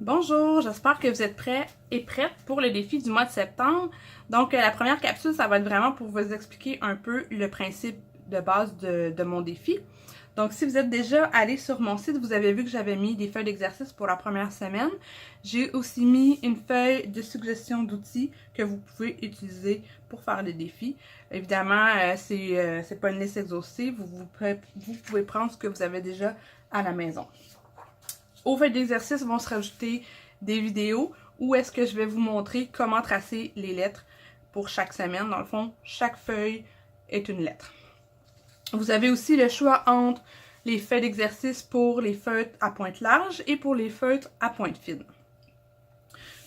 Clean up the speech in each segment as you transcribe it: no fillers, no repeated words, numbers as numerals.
Bonjour, j'espère que vous êtes prêts et prêtes pour le défi du mois de septembre. Donc, la première capsule, ça va être vraiment pour vous expliquer un peu le principe de base de mon défi. Donc, si vous êtes déjà allé sur mon site, vous avez vu que j'avais mis des feuilles d'exercice pour la première semaine. J'ai aussi mis une feuille de suggestion d'outils que vous pouvez utiliser pour faire le défi. Évidemment, c'est pas une liste exhaustive, vous pouvez prendre ce que vous avez déjà à la maison. Aux feuilles d'exercice vont se rajouter des vidéos où est-ce que je vais vous montrer comment tracer les lettres pour chaque semaine. Dans le fond, chaque feuille est une lettre. Vous avez aussi le choix entre les feuilles d'exercice pour les feutres à pointe large et pour les feutres à pointe fine.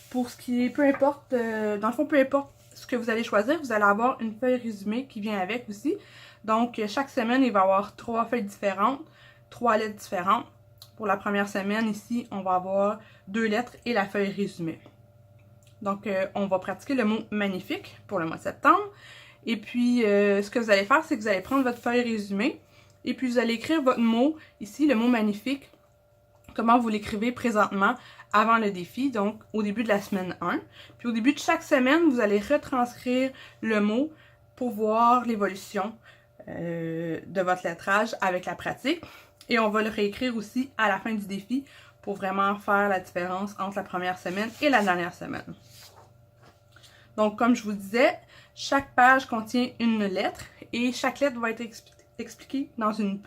Pour ce qui est, peu importe ce que vous allez choisir, vous allez avoir une feuille résumée qui vient avec aussi. Donc, chaque semaine, il va y avoir 3 feuilles différentes, 3 lettres différentes. Pour la première semaine, ici, on va avoir 2 lettres et la feuille résumée. Donc, on va pratiquer le mot magnifique pour le mois de septembre. Et puis, ce que vous allez faire, c'est que vous allez prendre votre feuille résumée et puis vous allez écrire votre mot, ici, le mot magnifique, comment vous l'écrivez présentement avant le défi, donc au début de la semaine 1. Puis au début de chaque semaine, vous allez retranscrire le mot pour voir l'évolution de votre lettrage avec la pratique. Et on va le réécrire aussi à la fin du défi pour vraiment faire la différence entre la première semaine et la dernière semaine. Donc, comme je vous disais, chaque page contient une lettre et chaque lettre va être expliquée dans une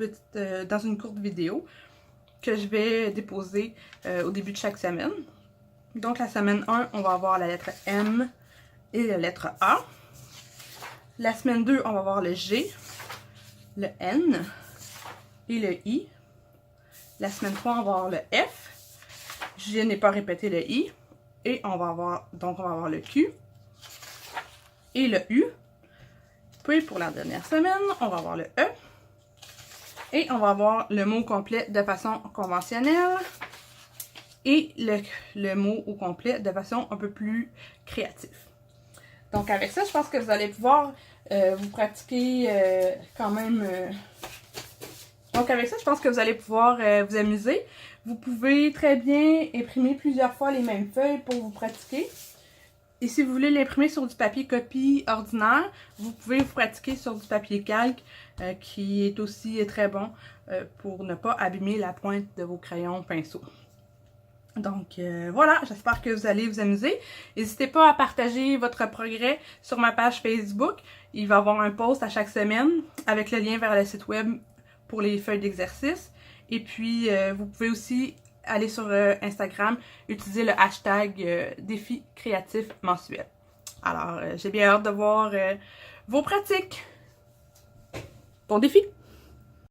courte vidéo que je vais déposer au début de chaque semaine. Donc, la semaine 1, on va avoir la lettre M et la lettre A. La semaine 2, on va avoir le G, le N et le I. La semaine 3, on va avoir le F. Je n'ai pas répété le I. Et on va avoir le Q et le U. Puis pour la dernière semaine, on va avoir le E. Et on va avoir le mot complet de façon conventionnelle. Et le mot au complet de façon un peu plus créative. Donc avec ça, je pense que vous allez pouvoir vous pratiquer quand même... Donc avec ça, je pense que vous allez pouvoir vous amuser. Vous pouvez très bien imprimer plusieurs fois les mêmes feuilles pour vous pratiquer. Et si vous voulez l'imprimer sur du papier copie ordinaire, vous pouvez vous pratiquer sur du papier calque qui est aussi très bon pour ne pas abîmer la pointe de vos crayons pinceaux. Donc voilà, j'espère que vous allez vous amuser. N'hésitez pas à partager votre progrès sur ma page Facebook. Il va y avoir un post à chaque semaine avec le lien vers le site web pour les feuilles d'exercice. Et puis, vous pouvez aussi aller sur Instagram, utiliser le hashtag défi créatif mensuel. Alors, j'ai bien hâte de voir vos pratiques. Bon défi!